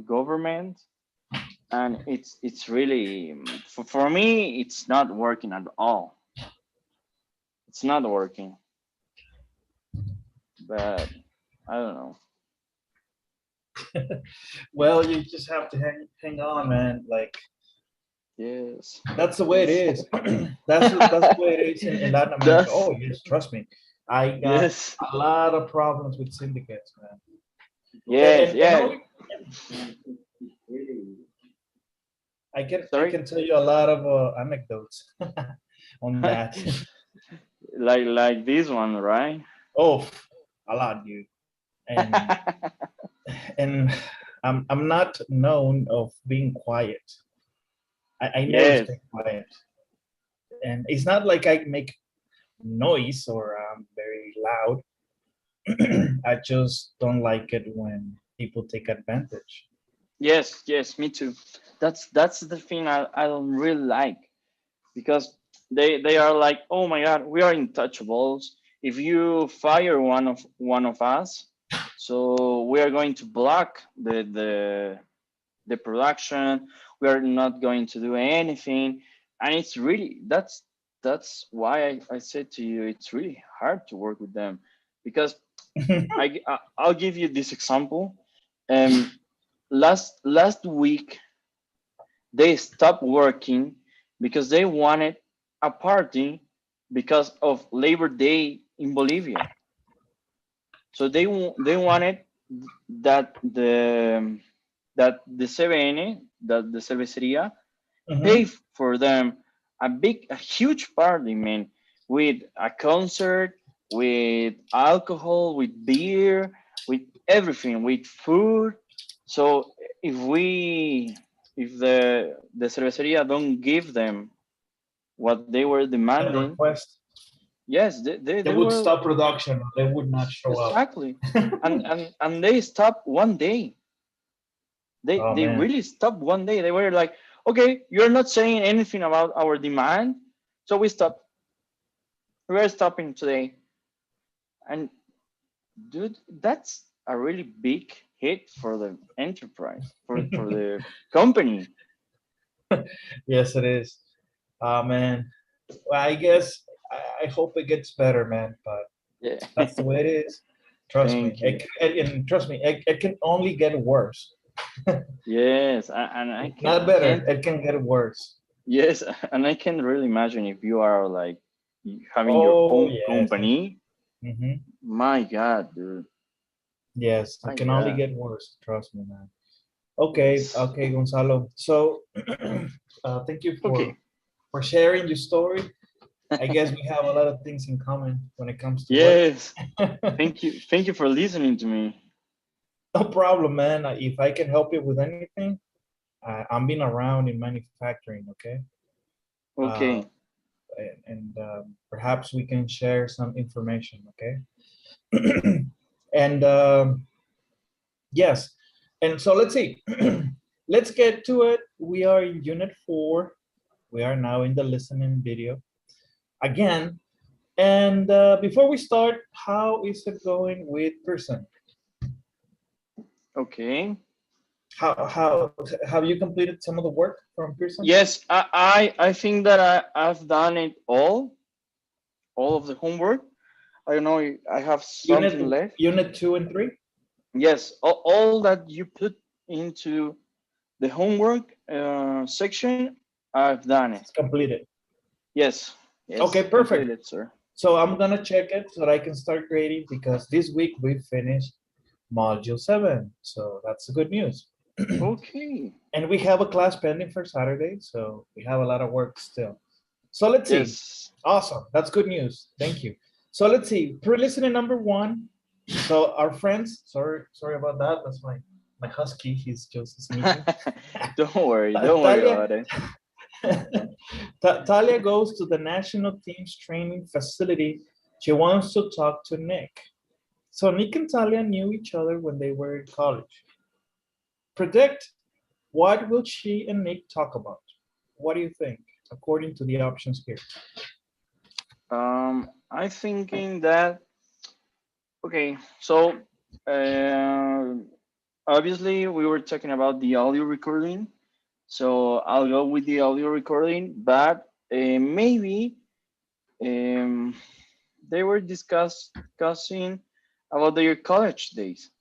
government, and it's really for me it's not working at all. It's not working, but I don't know. Well, you just have to hang on, man. Like Yes. that's the way it Yes. is. That's the way it is in Latin America. That's Oh yes, trust me. I got yes. a lot of problems with syndicates, man. Yes, And yeah. only I Sorry. can tell you a lot of anecdotes on that. Like this one, right? Oh, a lot, dude. And and I'm not known of being quiet. I never Yes. stay quiet, and it's not like I make noise or I'm very loud. I just don't like it when people take advantage. Yes, yes, me too. That's the thing I don't really like, because they are like, oh my god, we are untouchables. If you fire one of us, so we are going to block the production. We are not going to do anything, and it's really that's why I said to you it's really hard to work with them, because I'll give you this example. Last week they stopped working because they wanted a party because of Labor Day in Bolivia. So they wanted that the CBN, that the cervecería, Hmm. pay for them a huge party, man, with a concert, with alcohol, with beer, with everything, with food. So if we if the cervecería don't give them what they were That demanding, request, yes, they they would were stop production. They would not show up. exactly, and they stopped one day. Oh They man. really stopped one day. They were like, okay, you're not saying anything about our demand, so we stopped. We're stopping today. And dude, that's a really big hit for the enterprise, for the company. Yes, it is. Oh man. Well, I guess I hope it gets better, man. But Yeah. that's the way it is. Trust me. Thank you. And trust me, it can only get worse. Yes, and Not I better. can't. It can get worse. Yes, and I can really imagine if you are like having your Oh own yes. company. Hmm. My God, dude. Yes, it My can only God. get worse. Trust me, man. Okay, okay, Gonzalo. So, thank you Okay. for sharing your story. I guess we have a lot of things in common when it comes to work. Yes. Thank you. Thank you for listening to me. No problem, man. If I can help you with anything, I'm been around in manufacturing. Okay, uh, Okay. and perhaps we can share some information. Okay, and yes, and so let's see. Let's get to it. We are in Unit 4. We are now in the listening video again. And before we start, how is it going with person? Okay. How have you completed some of the work from person? Yes, I think that I've done it all of the homework. I don't know. I have Unit something left. Unit 2 and 3. Yes, all that you put into the homework section, I've done it. It's completed. Yes, Okay, yes, perfect. completed, sir. So I'm gonna check it so that I can start grading because this week we finished module 7. So that's good news. Okay. And we have a class pending for Saturday, so we have a lot of work still. So let's see. Yes. Awesome. That's good news. Thank you. So let's see. Pre-listening number 1. So our friends, sorry about that. That's my husky. He's just sneezing. Don't worry Talia about it. Talia goes to the national team's training facility. She wants to talk to Nick. So Nick and Talia knew each other when they were in college. Predict, what will she and Nick talk about? What do you think, according to the options here? I'm thinking that okay. So, uh, obviously we were talking about the audio recording, so I'll go with the audio recording. But maybe um, they were discussing about their college days.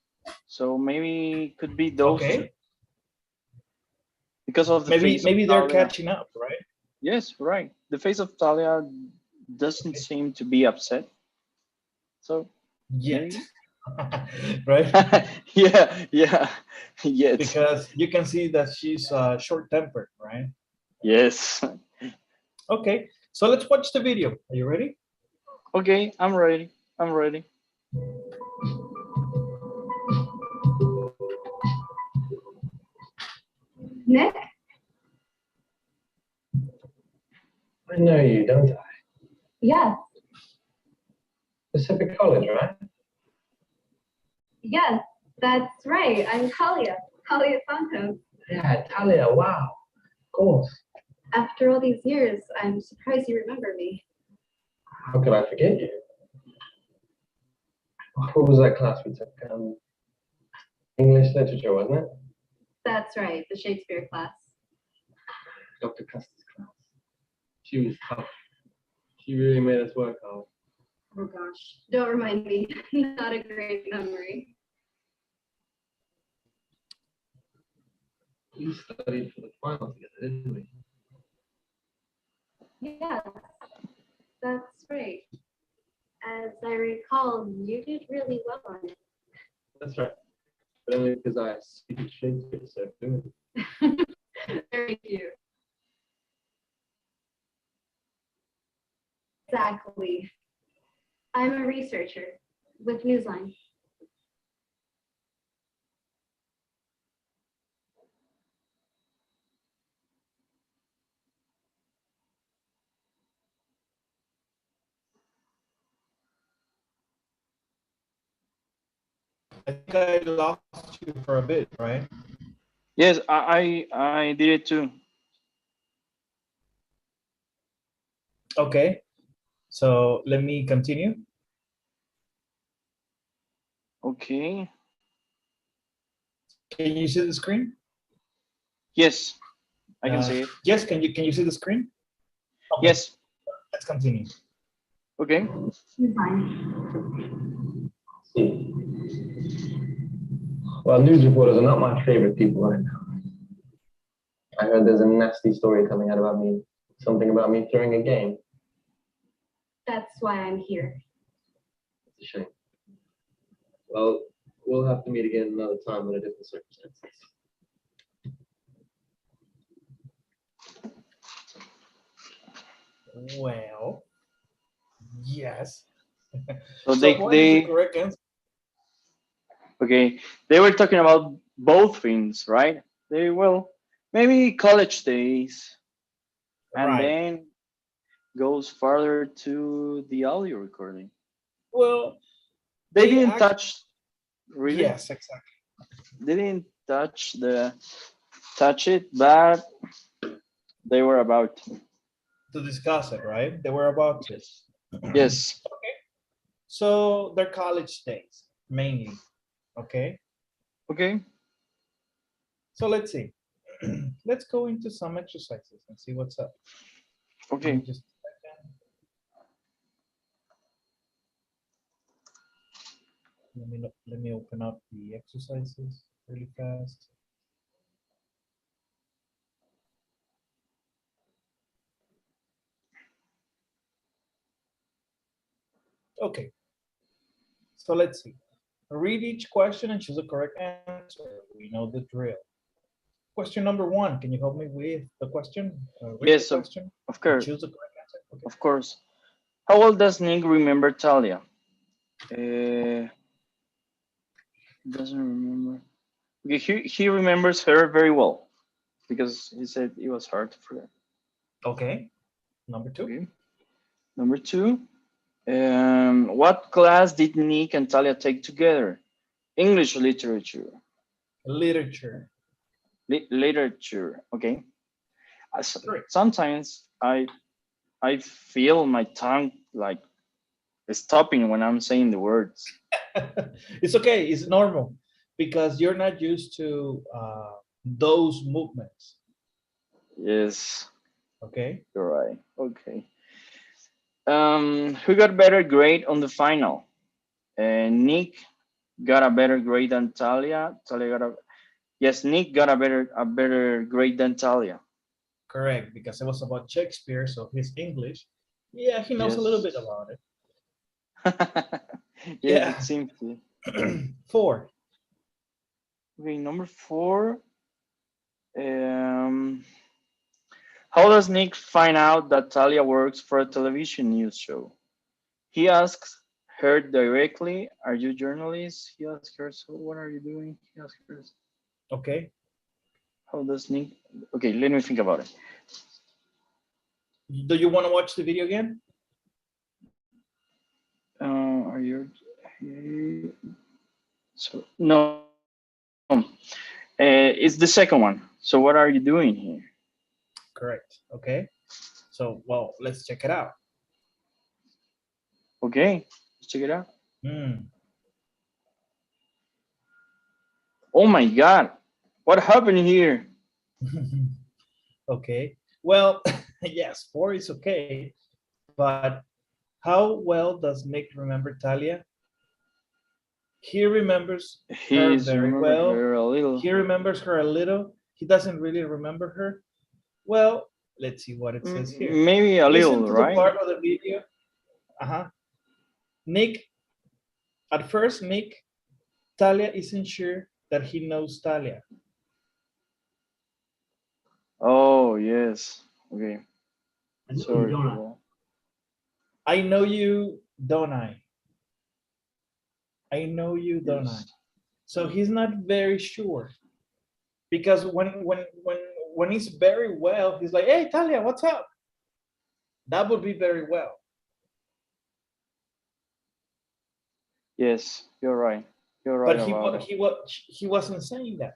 So maybe it could be those two Okay. because of the Maybe face of maybe they're Talia. catching up, right? Yes, right. The face of Talia doesn't Okay. seem to be upset. So Yet. maybe. Right? Yeah, yeah, yet. Because you can see that she's short-tempered, right? Yes. Okay. So let's watch the video. Are you ready? Okay, I'm ready. I'm ready. Nick? I know you, don't I? Yes, Pacific College, right? yes, that's right. I'm Talia Santos. Yeah, Talia, wow. Of course. After all these years, I'm surprised you remember me. How could I forget you? What was that class we took? English literature, wasn't it? That's right, the Shakespeare class. Dr. Custer's class. She was tough. She really made us work hard. Oh gosh, don't remind me. Not a great memory. We studied for the final together, didn't we? Yes, that's right. As I recall, you did really well on That's right. But only because I speak Shakespeare so fluently. it. Very cute. Exactly. I'm a researcher with Newsline. I think I lost you for a bit, right? Yes, I did it too. Okay. So let me continue. Okay. Can you see the screen? Yes, I can see it. Yes, can you see the screen? Okay, Yes. let's continue. Okay. Newsline. See. Well, news reporters are not my favorite people right now. I heard there's a nasty story coming out about me. Something about me throwing a game. That's why I'm here. It's a shame. Well, we'll have to meet again another time under different circumstances. Well, yes. So So what is the correct answer? okay, they were talking about both things, right? They will maybe college days, and Right. then goes farther to the audio recording. Well, They they didn't actually, touch really. yes, exactly. They didn't touch it, but they were about to. To discuss it, right? They were about to. Yes. Yes. Okay. So their college days, mainly. Okay. Okay. So let's see. Let's go into some exercises and see what's up. Give me Okay. just a second. Let me open up the exercises really fast. Okay. So let's see. Read each question and choose the correct answer. We know the drill. Question number 1. Can you help me with the question? Read Yes, the question of and course. choose the correct answer. Okay. Of course. How well does Nick remember Talia? Doesn't remember. Okay, he remembers her very well because he said it was hard to forget. Okay. Number 2. Okay. Number 2. What class did Nick and Talia take together? English literature. Literature. Literature. Okay. Great. Sometimes I feel my tongue like stopping when I'm saying the words. It's okay. It's normal. because you're not used to those movements. Yes, Okay. you're right. Okay. Who got better grade on the final? Nick got a better grade than Talia. Yes, Nick got a better grade than Talia. Correct, because it was about Shakespeare, so his English. Yeah, he knows a little Yes. bit about it. Yes, Yeah. it seems to. 4. Okay, number 4. Um, how does Nick find out that Talia works for a television news show? He asks her directly, "Are you a journalist?" He asks her, "So what are you doing?" He asks her, Okay. "How does Nick?" Okay, let me think about it. Do you want to watch the video again? Are you? So no, it's the second one. So what are you doing here? Correct. Okay. So, well, let's check it out. Okay, let's check it out. Hmm. Oh my God, what happened here? Okay. Well, yes, 4 is okay. But how well does Nick remember Talia? He remembers her He's very remember well. her a little. He remembers her a little. He doesn't really remember her. Well, let's see what it says here. Maybe a Listen little, to the right? part of the video. Uh-huh. Nick, at first, Nick, Talia isn't sure that he knows Talia. Oh yes. Okay. I know you, Sorry don't I? for I know you, don't I? I know you, that. don't I? Yes. So he's not very sure. Because when he's very well, he's like, "Hey, Talia, what's up?" That would be very well. Yes, you're right. You're right But about it. he wasn't saying that.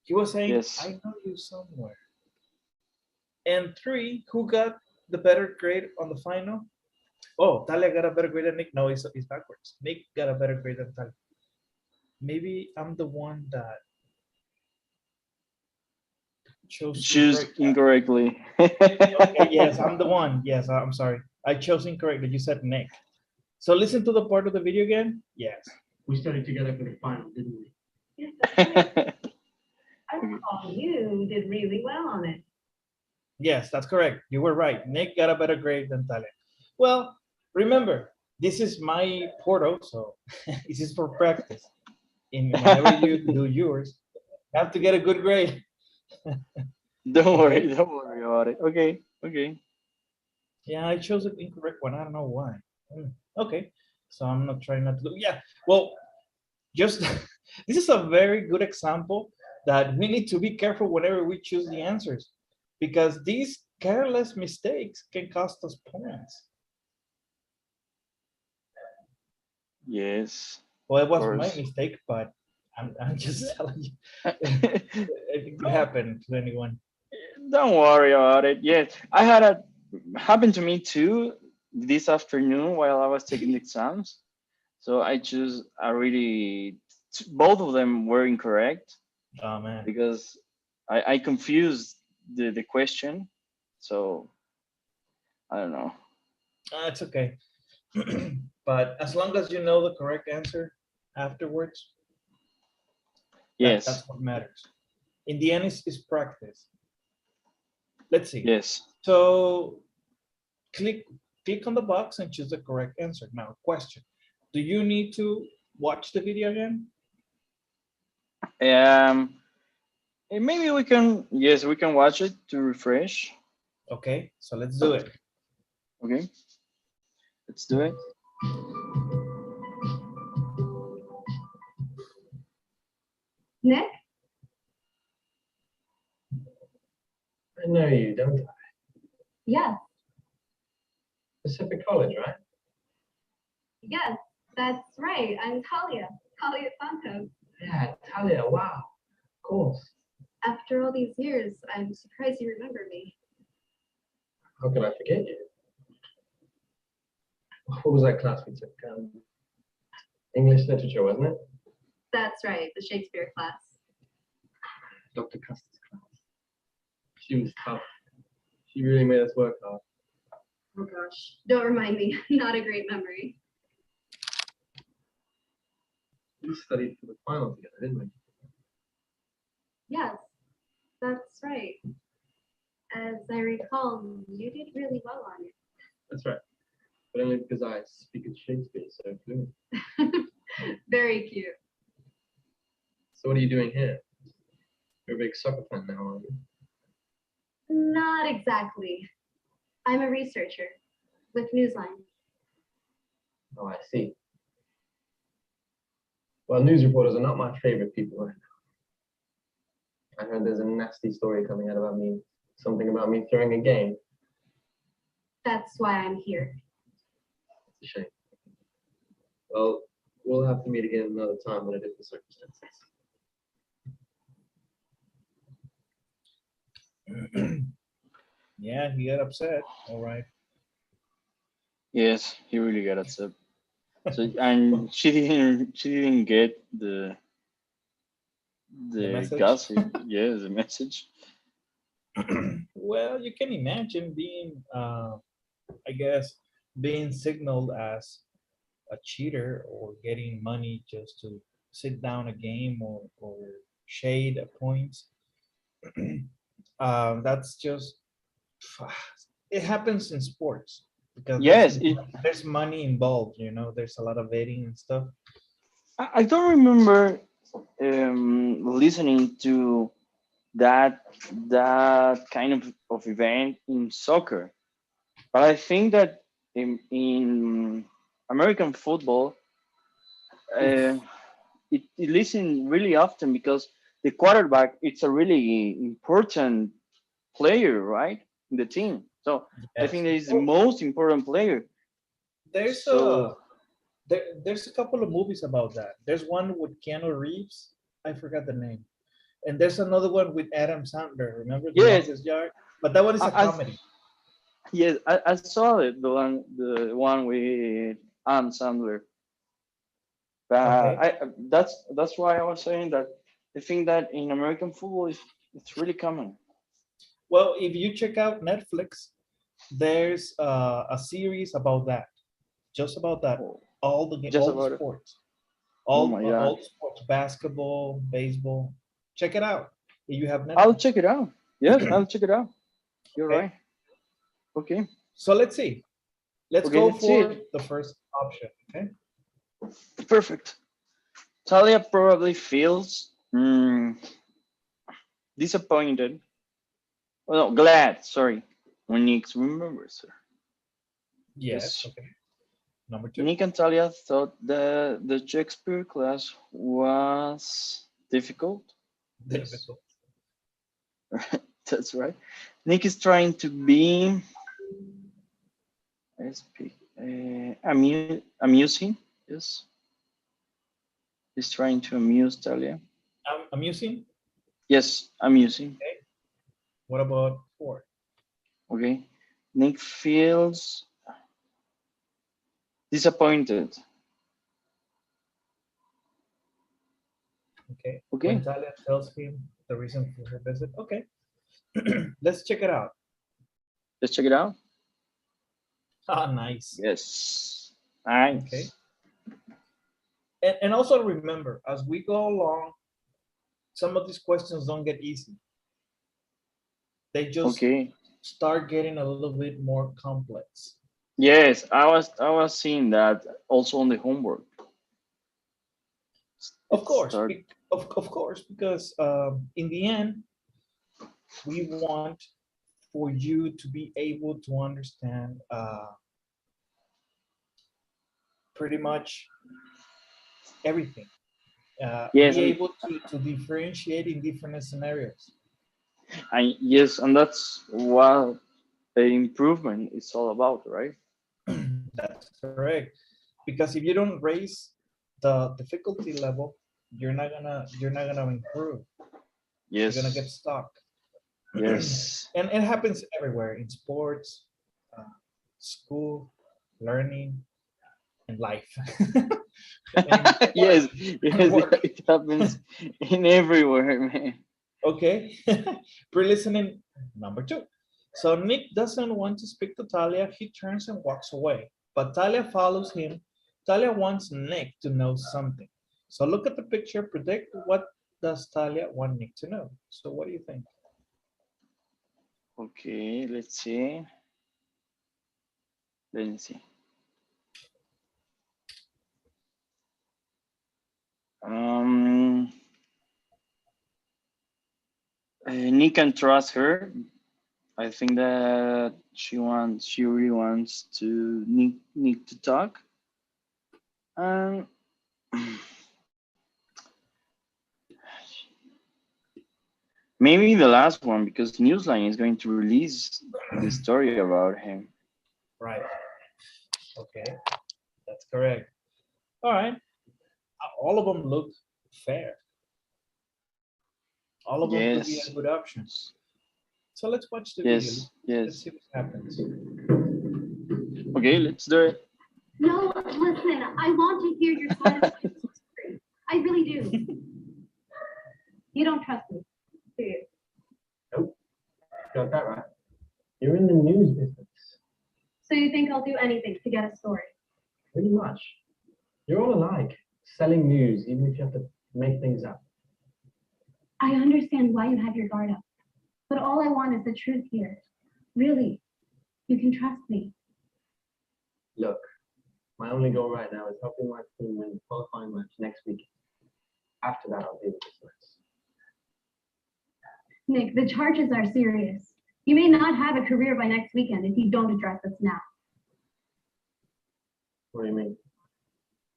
He was saying, Yes. "I know you somewhere." And 3, who got the better grade on the final? Oh, Talia got a better grade than Nick. No, it's backwards. Nick got a better grade than Talia. Maybe I'm the one that chose Choose incorrect. incorrectly. Okay, yes, I'm the one. Yes, I'm sorry. I chose incorrectly. You said Nick. So listen to the part of the video again. Yes. We studied together for the final, didn't we? Yes, that's right. I recall you did really well on it. Yes, that's correct. You were right. Nick got a better grade than Talia. Well, remember, this is my portal, so this is for practice. In whenever you do yours, you have to get a good grade. Don't worry, Okay. don't worry about it. Okay, okay. Yeah, I chose an incorrect one. I don't know why. Okay, so I'm not trying not to do. Yeah, well, just this is a very good example that we need to be careful whenever we choose the answers, because these careless mistakes can cost us points. Yes, Well, it of was my course. mistake, but I'm just telling you, it could happen to anyone. Don't worry about it. Yes, I had a happened to me too this afternoon while I was taking the exams. So I choose a really both of them were incorrect Oh man, because I confused the question. So I don't know. it's okay. But as long as you know the correct answer afterwards, Yes, that's what matters. In the end, it's practice. Let's see. yes. So click click on the box and choose the correct answer. Now, question: do you need to watch the video again? Maybe we can. Yes, we can watch it to refresh. Okay, so let's do it. Okay, let's do it. Nick, I know you, don't I? yes, Pacific College, right? yes, that's right. I'm Talia Santos. Yeah, Talia, wow. Of course. After all these years, I'm surprised you remember me. How could I forget you? What was that class we took? English literature, wasn't it? That's right, the Shakespeare class. Dr. Custer's class. She was tough. She really made us work hard. Oh gosh, don't remind me. Not a great memory. We studied for the final together, didn't we? Yes, that's right. As I recall, you did really well on That's right. But only because I speak of Shakespeare so fluent. it. Very cute. So what are you doing here? You're a big soccer fan now, aren't you? Not exactly. I'm a researcher with Newsline. Oh, I see. Well, news reporters are not my favorite people right now. I heard there's a nasty story coming out about me. Something about me throwing a game. That's why I'm here. It's a shame. Well, we'll have to meet again another time under different circumstances. Yeah, he got upset. All right. Yes, he really got upset. So and she didn't get the message? gossip. Yes, the message. Well, you can imagine being, I guess, being signaled as a cheater or getting money just to sit down a game or shade a point. That's just, it happens in sports because Yes, there's money involved, you know, there's a lot of betting and stuff. I don't remember listening to that kind of event in soccer, but I think that in American football, uh, Oof. it listen really often because the quarterback it's a really important player, right, in the team. So I Yes. think that is the Oh, most important player. there's a So there's a couple of movies about that. There's one with Keanu Reeves. I forgot the name. And there's another one with Adam Sandler. Remember The yes, Longest Yard? But that one is a I comedy. yes I saw it, the one with Adam Sandler. But Okay. that's why I was saying that I think that in American football it's really common. Well, if you check out Netflix, there's a series about that, just about that. Oh, just All the about it. sports, Oh my all god. the sports, basketball, baseball. Check it out if you have I'll Netflix. check it out. Yes, I'll check it out. You're Okay. right. Okay. So let's see. Let's Okay, go let's see for it. the first option. Okay. Perfect. Talia probably feels disappointed. Well, no, glad, sorry. When Nick remembers her. Yes. Yes. Okay. Number two. Nick and Talia thought the Shakespeare class was difficult. Yes. Difficult. That's right. Nick is trying to be amusing. Yes. He's trying to amuse Talia. Amusing. Yes, amusing. Okay. What about four? Okay. Nick feels disappointed. Okay. When Okay. Talia tells him the reason for her visit. Okay. Let's check it out. Let's check it out. Ah, nice. Yes. Okay. Nice. And also remember, as we go along, some of these questions don't get easy. They just Okay. start getting a little bit more complex. Yes, I was seeing that also on the homework. Of It course, start. of course, because in the end, we want for you to be able to understand pretty much everything. Yes, Be able to differentiate in different scenarios. and that's what the improvement is all about, right? That's correct. Because if you don't raise the difficulty level, you're not gonna improve. You're gonna get Yes. stuck. Yes. And it happens everywhere in sports, uh, school, learning. in life. Yes, And yes, work. it happens in everywhere, man. Okay. Pre-listening number 2. So Nick doesn't want to speak to Talia. He turns and walks away. But Talia follows him. Talia wants Nick to know something. So look at the picture, predict what does Talia want Nick to know. So what do you think? Okay, let's see. Let me see. Nick can trust her. I think that she really wants to Nick to talk. And maybe the last one, because Newsline is going to release the story about him. Right. Okay. That's correct. All right. All of them look fair. All of them could be a Yes. good option. So let's watch the video. Yes. Let's Yes. see what happens. Okay, let's do it. No, listen, I want to hear your side of the story. I really do. You don't trust me, do you? Nope. Got that right. You're in the news business. So you think I'll do anything to get a story? Pretty much. You're all alike. Selling news, even if you have to make things up. I understand why you have your guard up, but all I want is the truth here. Really, you can trust me. Look, my only goal right now is helping my team win the qualifying match next week. After that, I'll deal with this mess. Nick, the charges are serious. You may not have a career by next weekend if you don't address this now. What do you mean?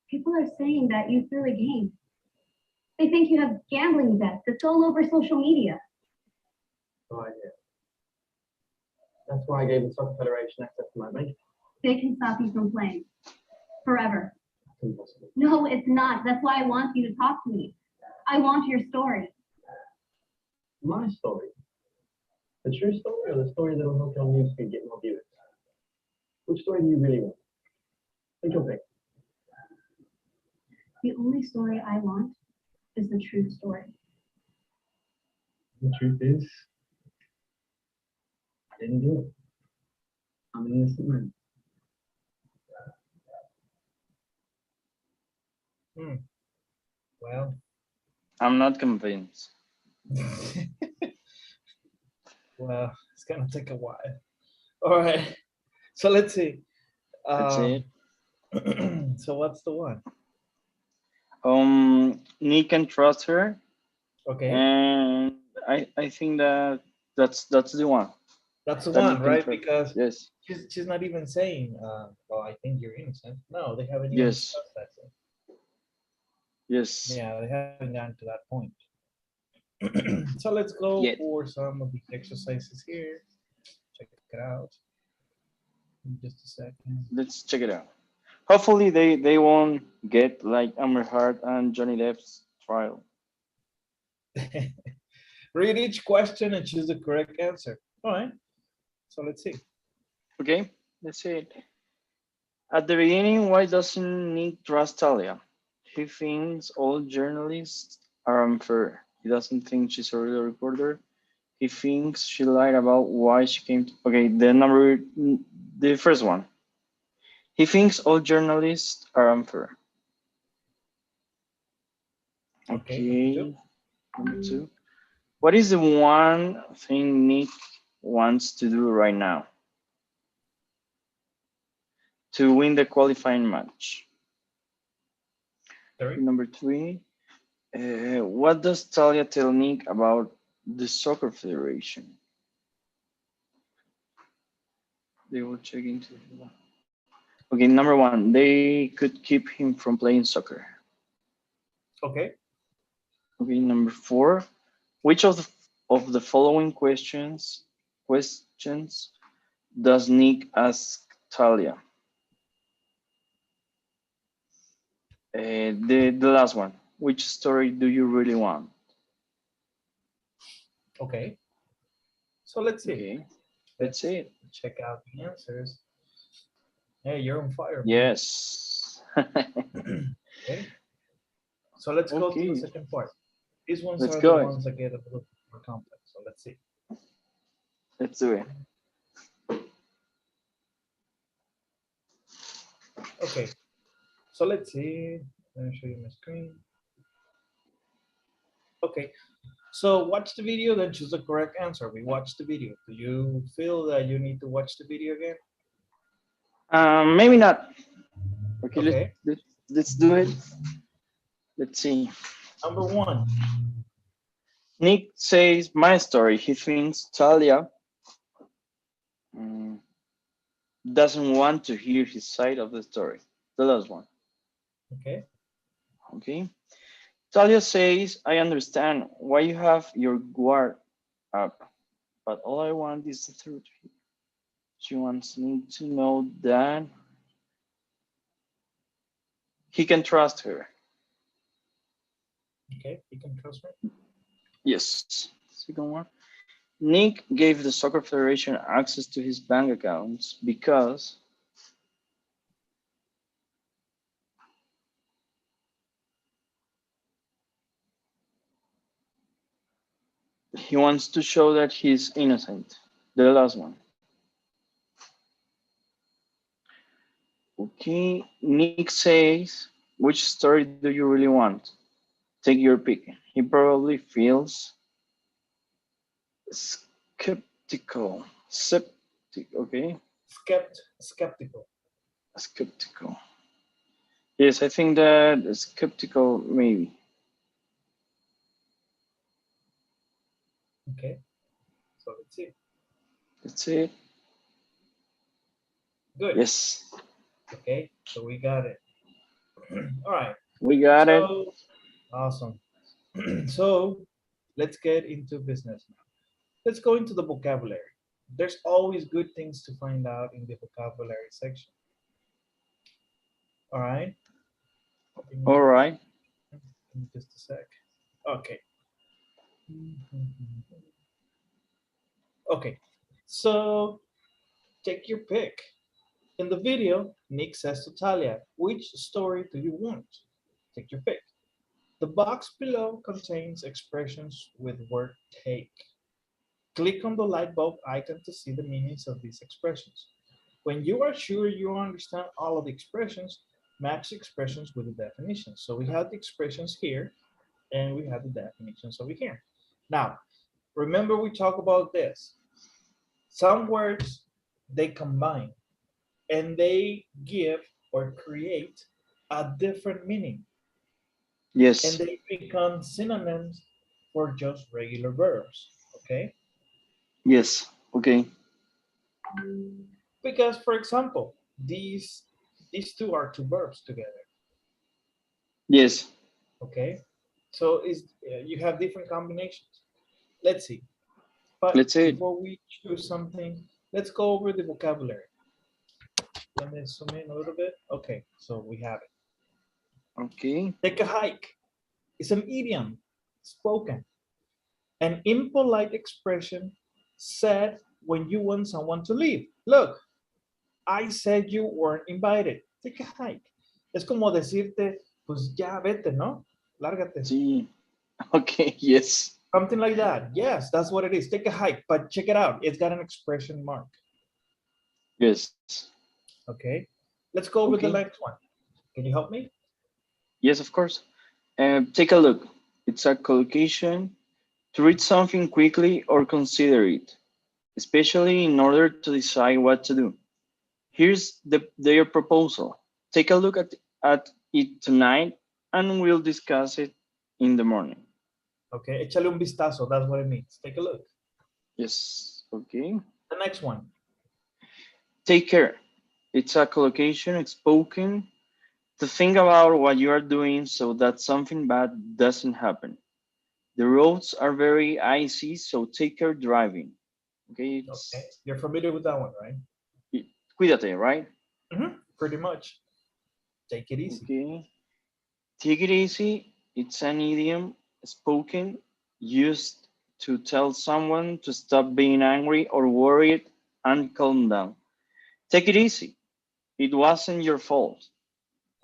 People are saying that you threw a game. They think you have gambling debts. It's all over social media. No idea. That's why I gave the Soccer Federation access to my bank account. They can stop you from playing. Forever. That's impossible. No, it's not. That's why I want you to talk to me. I want your story. My story? The true story or the story that'll help your newsfeed get more viewers? Which story do you really want? Think your pick. The only story I want is the true story. The truth is, I didn't do it. I'm an innocent man. Well, I'm not convinced. well, it's gonna take a while. All right. So let's see. That's it. So what's the one? Nick can trust her, Okay. and I think that that's the one. That's the That one, Nick can right? trust. Because Yes. she's not even saying, well, I think you're innocent. No, they haven't even Yes. discussed that thing. Yes. Yeah, they haven't gotten to that point. So let's go Yet. for some of the exercises here. Check it out. In just a second. Let's check it out. Hopefully they won't get like Amber Heard and Johnny Depp's trial. Read each question and choose the correct answer. All right. So let's see. Okay, let's see it. At the beginning, why doesn't Nick trust Talia? He thinks all journalists are unfair. He doesn't think she's a real reporter. He thinks she lied about why she came to. Okay, the first one. He thinks all journalists are unfair. Okay, number two. What is the one thing Nick wants to do right now to win the qualifying match? Three. Number three. What does Talia tell Nick about the soccer federation? They will check into. Okay, number one. They could keep him from playing soccer. Okay. Okay, number four. Which of the following questions does Nick ask Talia? The last one. Which story do you really want? Okay. So let's see. Okay, let's see it. Check out the answers. Hey, you're on fire. Man. Yes. Okay. So let's go to the Okay, second part. These ones let's are the go. ones that get a little more complex. So let's see. Let's do it. Okay. So let's see. Let me show you my screen. Okay. So watch the video, then choose the correct answer. We watch the video. Do you feel that you need to watch the video again? Maybe not. Okay, Okay. let's do it. Let's see. Number one. Nick says my story. He thinks Talia mm, doesn't want to hear his side of the story. The last one. Okay. Okay. Talia says, I understand why you have your guard up, but all I want is the truth. She wants me to know that he can trust her. Okay. You can trust me. Yes. Second one. Nick gave the Soccer Federation access to his bank accounts because he wants to show that he's innocent. The last one. Okay. Nick says, which story do you really want? Take your pick. He probably feels skeptical. Okay. Skeptical. Skeptical. Yes, I think that skeptical, maybe. Okay. So let's see. That's it. Good. Yes, Okay. So we got it. All right. we got it. So awesome. So let's get into business now. Let's go into the vocabulary. There's always good things to find out in the vocabulary section. All right. Give All right. me just a sec. Okay. Okay. So take your pick. In the video, Nick says to Talia, which story do you want? Take your pick. The box below contains expressions with word take. Click on the light bulb icon to see the meanings of these expressions. When you are sure you understand all of the expressions, match the expressions with the definitions. So we have the expressions here, and we have the definitions over here. Now, remember we talk about this. Some words, they combine, and they give or create a different meaning, and Yes. they become synonyms for just regular verbs, okay? Yes. Okay. Because, for example, these two are two verbs together, Yes. okay? So you have different combinations. Let's see. But Let's say it. before we choose something, let's go over the vocabulary. Let me zoom in a little bit. Okay, so we have it. Okay. Take a hike. It's an idiom, spoken. An impolite expression said when you want someone to leave. Look, I said you weren't invited. Take a hike. Es como decirte, pues ya vete, ¿no? Lárgate. Sí. Okay. Yes. Something like that. Yes, that's what it is. Take a hike, but check it out. It's got an expression mark. Yes. Okay. Let's go over the Okay. next one. Can you help me? Yes, of course. Take a look. It's a collocation to read something quickly or consider it, especially in order to decide what to do. Here's their proposal. Take a look at it tonight and we'll discuss it in the morning. Okay, échale un vistazo. That's what it means. Take a look. Yes. Okay. The next one. Take care. It's a collocation spoken to think about what you are doing so that something bad doesn't happen. The roads are very icy, so take care driving. Okay. Okay, you're familiar with that one, right? Cuídate, right? Pretty much. Take it easy. Okay. Take it easy. It's an idiom spoken, used to tell someone to stop being angry or worried and calm down. Take it easy. It wasn't your fault.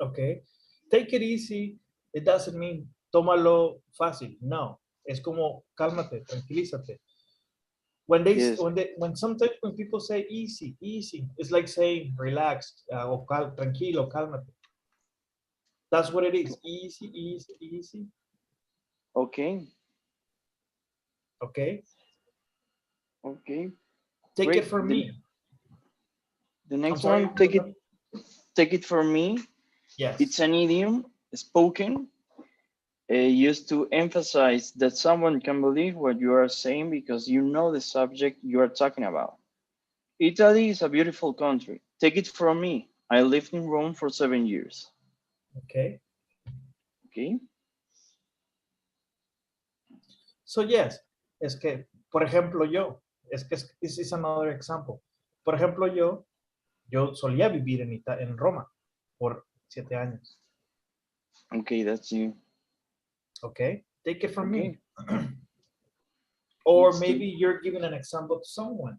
Okay. Take it easy. It doesn't mean tómalo fácil. No. Es como cálmate, tranquilízate. Yes. When sometimes when people say easy, easy, it's like saying relax, o tranquilo, cálmate. That's what it is. Easy, easy, easy. Okay. Okay. Okay. Take it Great. from me. The I'm next sorry. one, take it from me. Yes. It's an idiom spoken used to emphasize that someone can believe what you are saying because you know the subject you are talking about. Italy is a beautiful country. Take it from me. I lived in Rome for 7 years. Okay. Okay. So yes, es que, por ejemplo, this is another example. Por ejemplo, yo solía vivir en Roma por 7 años. Okay, that's you. Okay. Take it from me. Okay. Or Let's maybe do. you're giving an example to someone.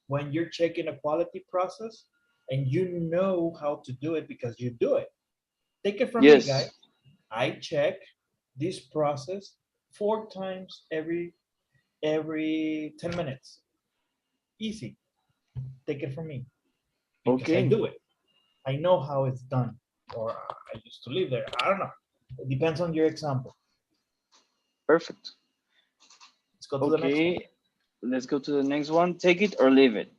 When you're checking a quality process and you know how to do it because you do it. Take it from me, guys. Yes. I check this process 4 times every 10 minutes. Easy. Take it from me because I Okay. do it. I know how it's done, or I used to live there. I don't know. It depends on your example. Perfect. Let's go to the next one. Okay. Let's go to the next one. Take it or leave it.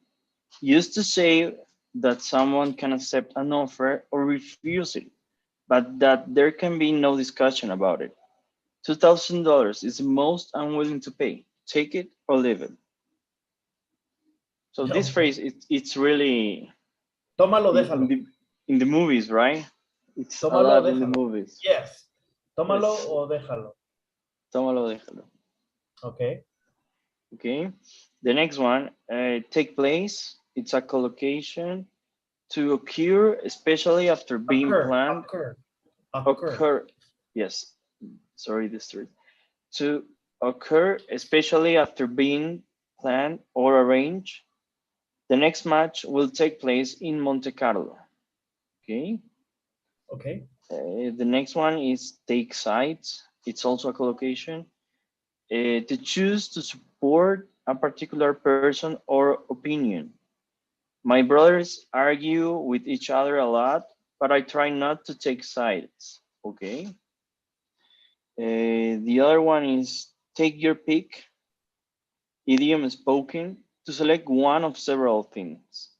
Used to say that someone can accept an offer or refuse it, but that there can be no discussion about it. $2,000 is the most I'm willing to pay. Take it or leave it. So this Okay. phrase, it's really Tómalo, in déjalo. the movies, right? It's a Tómalo, lot in the déjalo. movies. Yes. Tómalo Yes. o déjalo. Tómalo, déjalo. Okay. Okay. The next one, take place. It's a collocation to occur, especially after being Occur. planned. Occur. Occur. Occur. Yes. Sorry, this word. To occur, especially after being planned or arranged. The next match will take place in Monte Carlo. Okay. Okay. The next one is take sides. It's also a collocation. To choose to support a particular person or opinion. My brothers argue with each other a lot, but I try not to take sides. Okay. The other one is take your pick, idiom spoken, to select one of several things.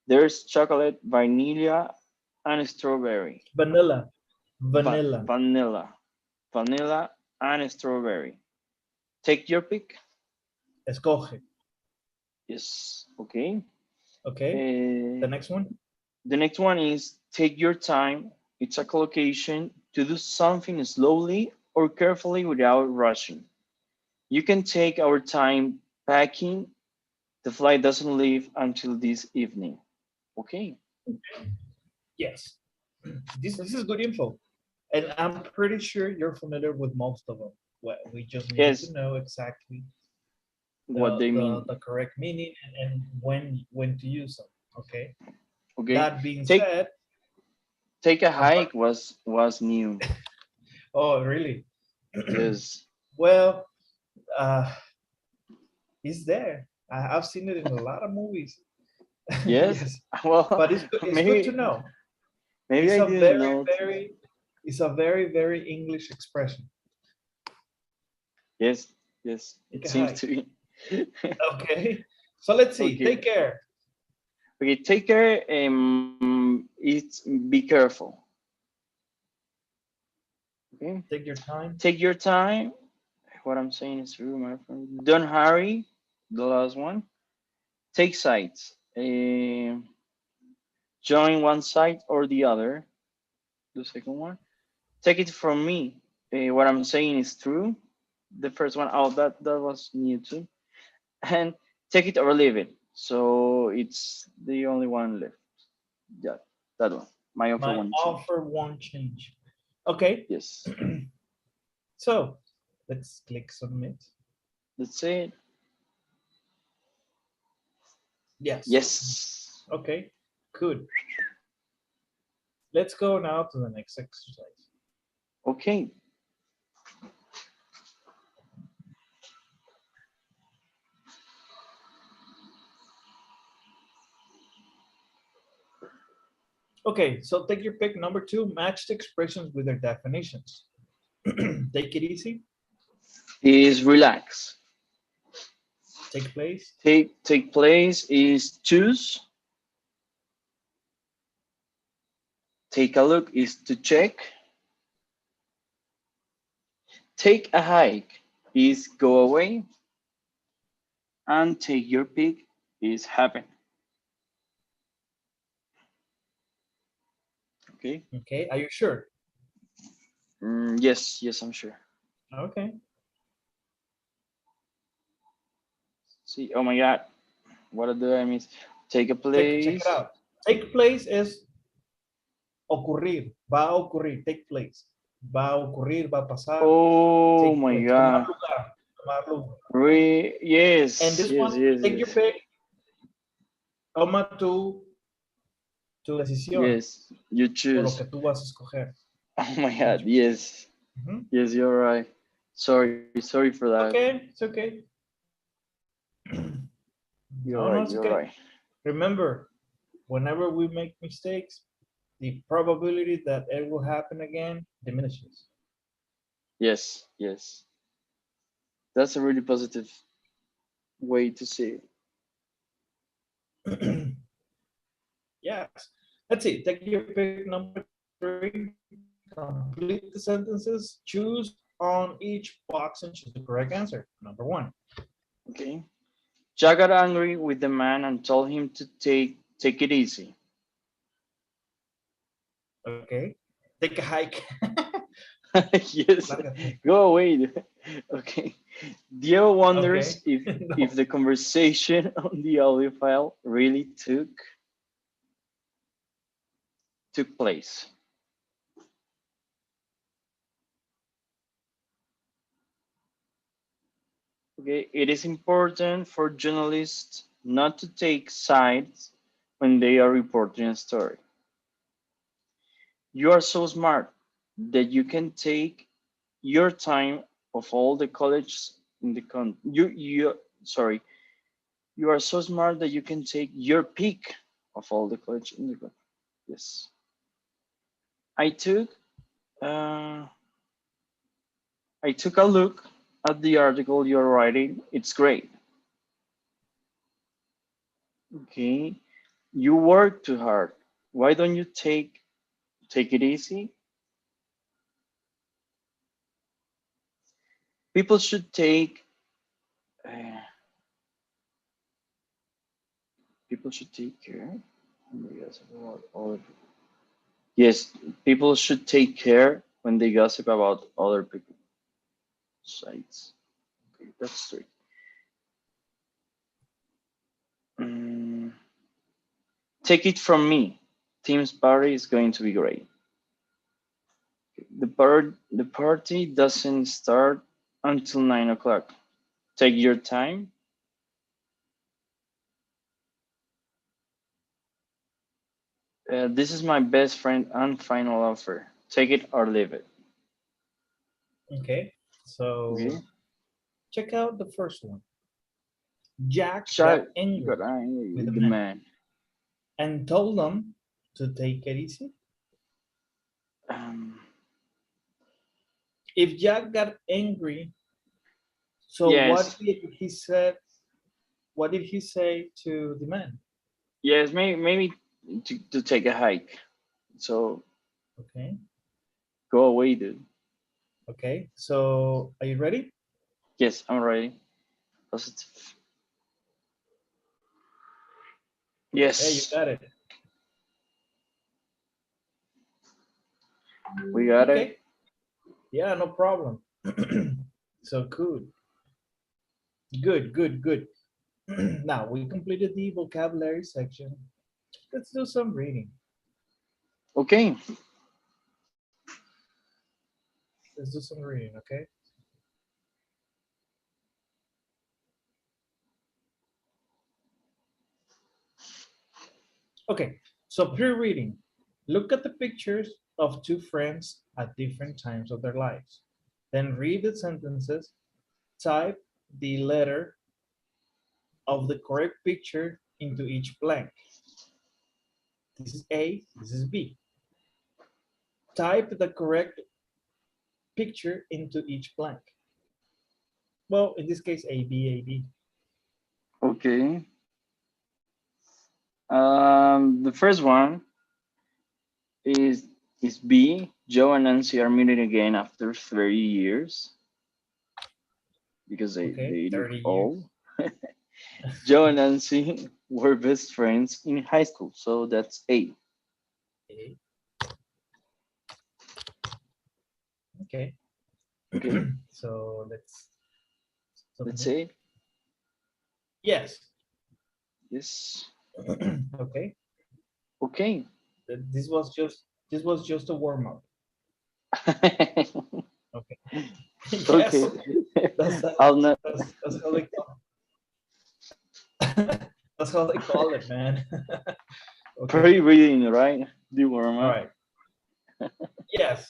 There's chocolate, vanilla, and strawberry. Vanilla. Vanilla. Vanilla, vanilla, and strawberry. Take your pick. Escoge. Yes. Okay. Okay. The Uh, next one. the next one is take your time. It's a collocation to do something slowly or carefully without rushing. You can take our time packing. The flight doesn't leave until this evening. Okay. Yes. This is good info. And I'm pretty sure you're familiar with most of them. Well, we just needed to Yes. know exactly What they mean. the correct meaning and when to use them. Okay. Okay. That being Take said, take a I'm sorry. hike was new. Oh, really? Yes. Well, uh, it's there. I've seen it in a lot of movies. Yes. Yes, Well, but it's good to know. maybe It's I a didn't very know. very it's a very very English expression. Yes. Yes. Take It a seems hike. to be. Okay. So let's see. Okay. Take care. Okay. Take care. It's be careful. Okay. Take your time. Take your time. What I'm saying is true, my friend. Don't hurry. The last one. Take sides. Join one side or the other. The second one. Take it from me. What I'm saying is true. The first one, oh, that was new too. And take it or leave it. So it's the only one left. Yeah, that one. My offer My won't change. offer won't change. Okay. Yes. So let's click submit. That's it. Yes. Yes. Okay. Good. Let's go now to the next exercise. Okay. Okay, so take your pick. Number 2, match the expressions with their definitions. Take it easy. Is relax. Take place. Take place is choose. Take a look is to check. Take a hike is go away. And take your pick is happen. Okay. Okay, are you sure? Yes, I'm sure. Okay. See, oh my God, what do I miss? Take a Check place. it out. Take place is ocurrir. Va a ocurrir. Take place. Va a ocurrir, va a pasar. Oh Take my place. Tomar God. lugar. Tomar lugar. Yes, And this yes, one, yes, take your yes. pick. Toma tu decisión Yes, you o lo choose. que tú vas a escoger. Oh my You God, choose. yes. Mhm. Yes, you're right. Sorry for that. Okay, it's okay. You're No, right, it's you're okay. right. Remember, whenever we make mistakes, the probability that it will happen again diminishes. Yes, yes. That's a really positive way to see it. Yes. Let's see. Take your pick number 3. Complete the sentences. Choose on each box and choose the correct answer. Number 1. Okay. Jack got angry with the man and told him to take it easy. Okay. Take a hike. Yes. Lárgate. Go away. Okay. Diego wonders Okay. if No. the conversation on the audio file really took place. Okay, it is important for journalists not to take sides when they are reporting a story. You are so smart that you can take your time of all the colleges in the country. You are so smart that you can take your pick of all the colleges in the country. Yes. I took uh, I took a look at the article you're writing. It's great. Okay. You work too hard. Why don't you take it easy? People should take uh, people should take care. Yes, about other people. Yes, people should take care when they gossip about other people's sites. Okay, that's three. Mm, take it from me. Team's party is going to be great. The party doesn't start until 9 o'clock. Take your time. This is my best friend and final offer. Take it or leave it. Okay. So Okay. check out the first one. Jack got Shut. angry Got angry with the with the man man. and told them to take it easy. Um, If Jack got angry, so yes. what did he say to the man? Yes. Maybe to take a hike. So Okay. go away, dude. Okay. So are you ready? Yes, I'm ready. Positive. Hey, you Yes, got it. we got it. Okay. Yeah, no problem. So good. Good, good, good. Now we completed the vocabulary section. Let's do some reading. Okay. Let's do some reading, okay? Okay, so pre-reading. Look at the pictures of two friends at different times of their lives. Then read the sentences, type the letter of the correct picture into each blank. This is A, this is B. Type the correct picture into each blank. Well, in this case, A, B, A, B. Okay. The first one is is B. Joe and Nancy are meeting again after 30 years because Okay, they look 30 years. old. Joe and Nancy were best friends in high school, so that's A. A. Okay. Okay, So let's let's submit. say Yes. yes. Okay. Okay. This was just a warm up. Okay. Okay. Yes. That's I'll not. that's how they call that's how they call it, man. Okay. Pre-reading, right? The warm All up. right. Yes.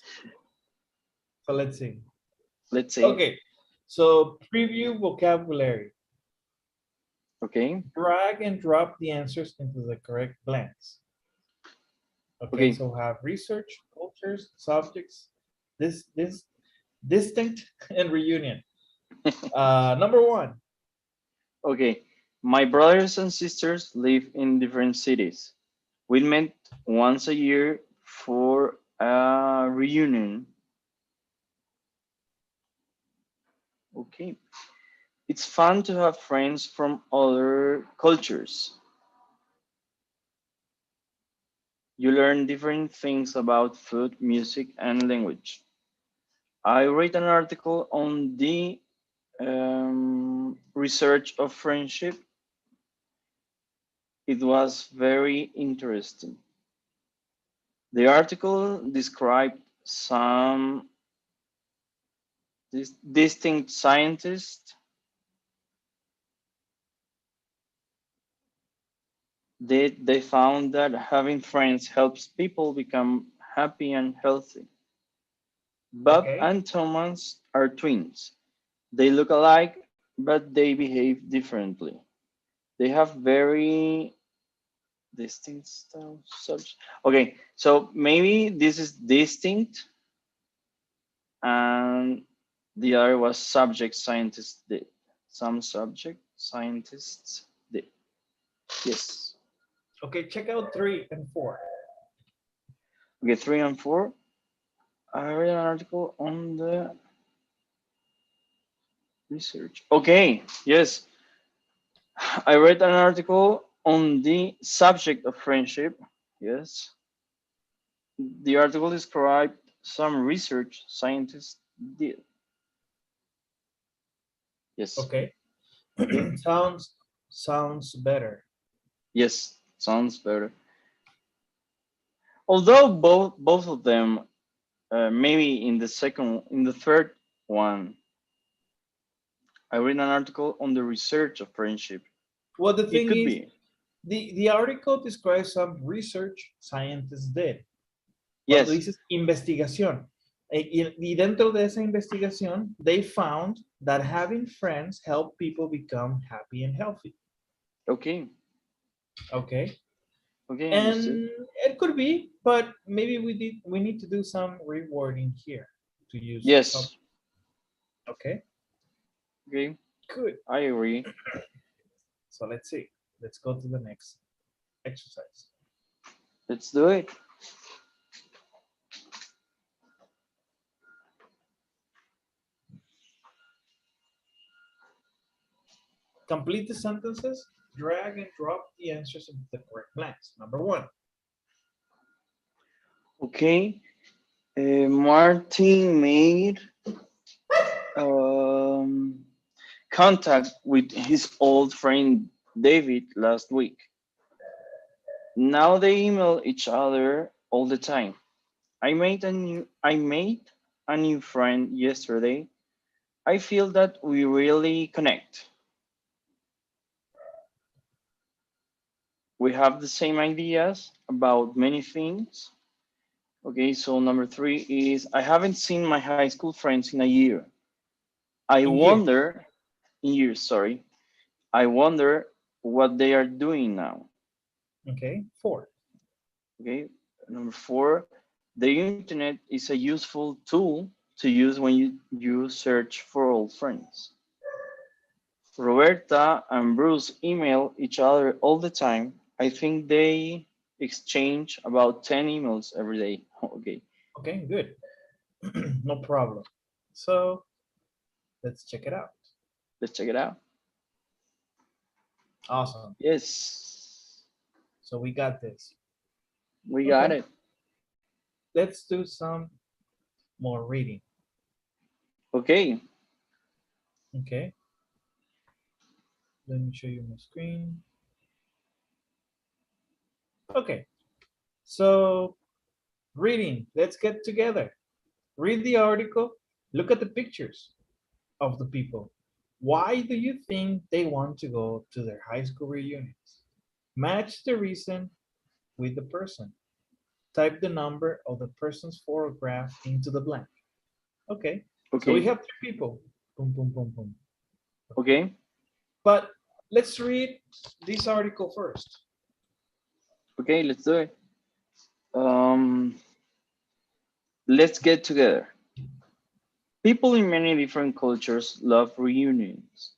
So let's see. Let's say. Okay. So preview vocabulary. Okay. Drag and drop the answers into the correct blanks. Okay, Okay. so have research, cultures, subjects, this distinct and reunion. Number one. Okay. My brothers and sisters live in different cities. We met once a year for a reunion. Okay. It's fun to have friends from other cultures. You learn different things about food, music, and language. I read an article on the research of friendship. It was very interesting. The article described some distinct scientists. They found that having friends helps people become happy and healthy. Bob Okay. and Thomas are twins. They look alike, but they behave differently. They have very distinct style subjects. Okay, so maybe this is distinct, and the other was subject scientists did. Some subject scientists did. Yes. Okay, check out 3 and 4. Okay, 3 and 4. I read an article on the research. Okay, yes. I read an article on the subject of friendship. Yes. The article described some research scientists did. Yes. Okay. Okay. Sounds better. Yes. Sounds better. Although both of them, maybe in the third one, I read an article on the research of friendship. Well, the It thing could is, be. the article describes some research scientists did. Cuando Yes. dices investigación, y dentro de esa investigación, they found that having friends help people become happy and healthy. Okay. Okay. Okay. Understood. And it could be, but maybe we need to do some rewording here to use some. Yes. Okay. Okay. Good. I agree. So let's see. Let's go to the next exercise. Let's do it. Complete the sentences, drag and drop the answers into the correct blanks. Number one. Okay. Martin made um, contact with his old friend David last week. Now they email each other all the time. I made a new friend yesterday. I feel that we really connect. We have the same ideas about many things. Okay, so number 3 is I haven't seen my high school friends in a year. I In years. wonder, in years, sorry. I wonder what they are doing now. Okay. 4. Okay, number 4, the internet is a useful tool to use when you search for old friends. Roberta and Bruce email each other all the time. I think they exchange about 10 emails every day. Okay, Okay, good. No problem. So let's check it out. let's check it out. Awesome. Yes, So we got this. we got Okay. it. Let's do some more reading. Okay, Okay. Let me show you my screen. Okay. So reading. Let's get together. Read the article. Look at the pictures of the people. Why do you think they want to go to their high school reunions? Match the reason with the person. Type the number of the person's photograph into the blank. Okay, so we okay, have 3 people. Boom, boom, boom, boom. Okay, okay, but let's read this article first. okay, let's do it. Um, let's get together. People in many different cultures love reunions.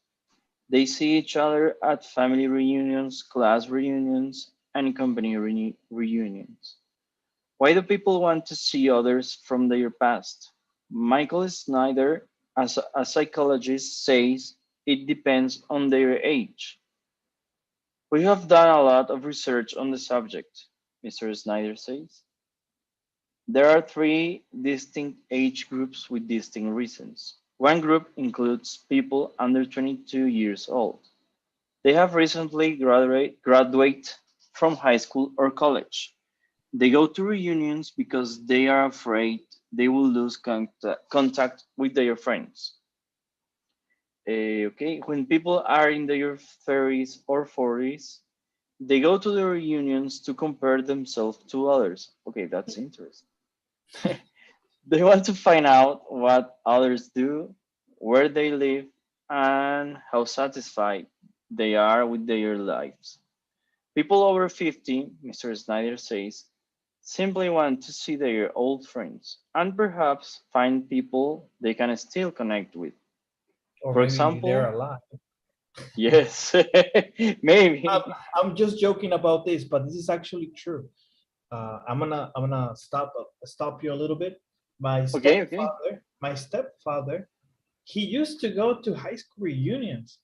They see each other at family reunions, class reunions, and company reunions. Why do people want to see others from their past? Michael Snyder, as a psychologist, says it depends on their age. We have done a lot of research on the subject, Mr. Snyder says. There are 3 distinct age groups with distinct reasons. One group includes people under 22 years old. They have recently graduate from high school or college. They go to reunions because they are afraid they will lose contact with their friends. Okay, when people are in their 30s or 40s, they go to the reunions to compare themselves to others. Okay, that's interesting. They want to find out what others do, where they live, and how satisfied they are with their lives. People over 50, Mr. Snyder says, simply want to see their old friends and perhaps find people they can still connect with. Or For maybe they're example, alive. yes, I'm, maybe. I'm just joking about this, but this is actually true. I'm gonna stop you a little bit. Okay, okay. My stepfather, he used to go to high school reunions,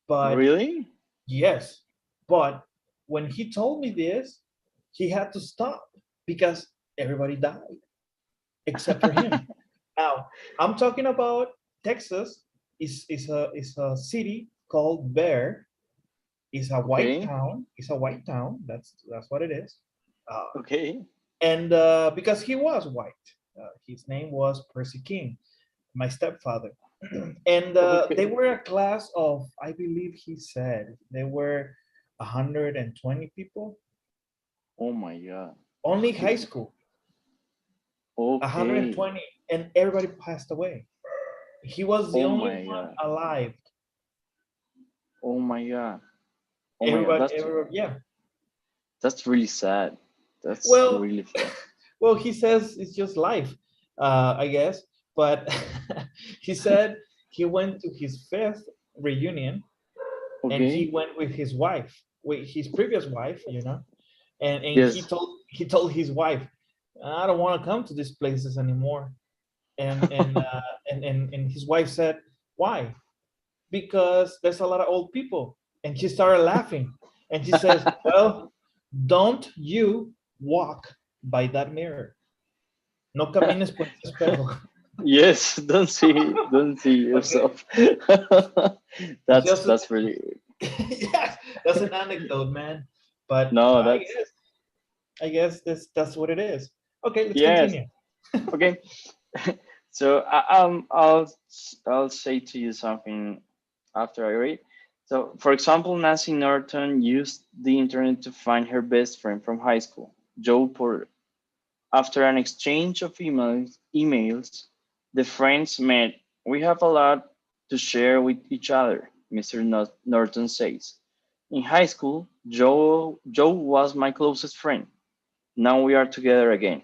but Really? yes, but when he told me this, he had to stop because everybody died except for him. Now, I'm talking about Texas is a city called Bear. It's a white Okay, town. It's a white town. That's what it is. Uh, okay, and because he was white, his name was Percy King, my stepfather. And they okay. were a class of, I believe he said, they were 120 people, Oh my God. only high school, Okay. 120, and everybody passed away. He was the Oh only my one God. alive. Oh my God. Oh my God. Everybody, yeah. That's really sad. That's Well, really sad. well, he says it's just life, I guess. But he said he went to his 5th reunion, and he Okay. went with his wife, with his previous wife, and Yes. he told his wife, I don't want to come to these places anymore. And his wife said, why? Because there's a lot of old people. And she started laughing. And she says, well, don't you walk by that mirror. No camines por ese espejo. Yes, don't see Okay. yourself. Just That's really yes, that's an anecdote, man. But no, I that's guess that's what it is. Okay, let's yes. continue. Okay. So I'll say to you something after I read. So for example, Nancy Norton used the internet to find her best friend from high school, Joe Porter. After an exchange of emails, the friends met. We have a lot to share with each other, Mr. Norton says. In high school, Joe was my closest friend. Now we are together again.